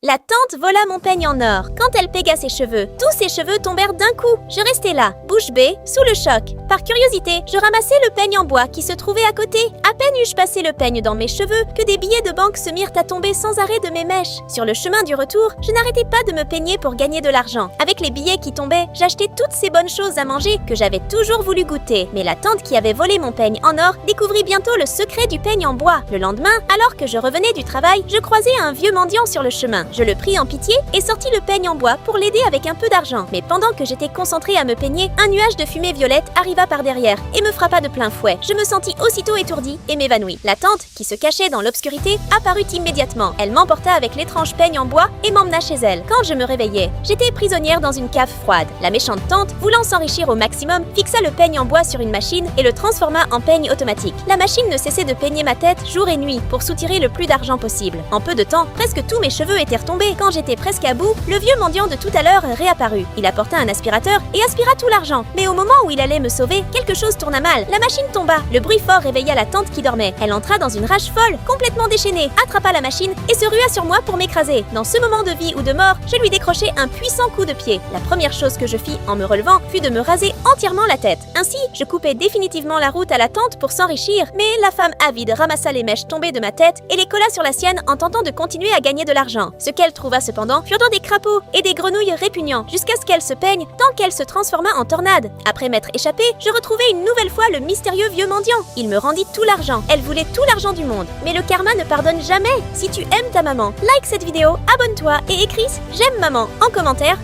La tante vola mon peigne en or. Quand elle pégua ses cheveux, tous ses cheveux tombèrent d'un coup. Je restai là, bouche bée, sous le choc. Par curiosité, je ramassai le peigne en bois qui se trouvait à côté. À peine eus-je passé le peigne dans mes cheveux que des billets de banque se mirent à tomber sans arrêt de mes mèches. Sur le chemin du retour, je n'arrêtais pas de me peigner pour gagner de l'argent. Avec les billets qui tombaient, j'achetais toutes ces bonnes choses à manger que j'avais toujours voulu goûter. Mais la tante qui avait volé mon peigne en or découvrit bientôt le secret du peigne en bois. Le lendemain, alors que je revenais du travail, je croisai un vieux mendiant sur le chemin. Je le pris en pitié et sortis le peigne en bois pour l'aider avec un peu d'argent. Mais pendant que j'étais concentrée à me peigner, un nuage de fumée violette arriva par derrière et me frappa de plein fouet. Je me sentis aussitôt étourdie et m'évanouis. La tante, qui se cachait dans l'obscurité, apparut immédiatement. Elle m'emporta avec l'étrange peigne en bois et m'emmena chez elle. Quand je me réveillai, j'étais prisonnière dans une cave froide. La méchante tante, voulant s'enrichir au maximum, fixa le peigne en bois sur une machine et le transforma en peigne automatique. La machine ne cessait de peigner ma tête jour et nuit pour soutirer le plus d'argent possible. En peu de temps, presque tous mes cheveux étaient retombés. Quand j'étais presque à bout, le vieux mendiant de tout à l'heure réapparut. Il apporta un aspirateur et aspira tout l'argent. Mais au moment où il allait me sauver, quelque chose tourna mal. La machine tomba. Le bruit fort réveilla la tante qui dormait. Elle entra dans une rage folle, complètement déchaînée, attrapa la machine et se rua sur moi pour m'écraser. Dans ce moment de vie ou de mort, je lui décrochai un puissant coup de pied. La première chose que je fis en me relevant fut de me raser entièrement la tête. Ainsi, je coupai définitivement la route à la tante pour s'enrichir, mais la femme avide ramassa les mèches tombées de ma tête et les colla sur la sienne en tentant de continuer à gagner de l'argent. Ce qu'elle trouva cependant furent des crapauds et des grenouilles répugnants jusqu'à ce qu'elle se peigne tant qu'elle se transforma en tornade. Après m'être échappée, je retrouvai une nouvelle fois le mystérieux vieux mendiant. Il me rendit tout l'argent. Elle voulait tout l'argent du monde. Mais le karma ne pardonne jamais. Si tu aimes ta maman, like cette vidéo, abonne-toi et écris « J'aime maman » en commentaire.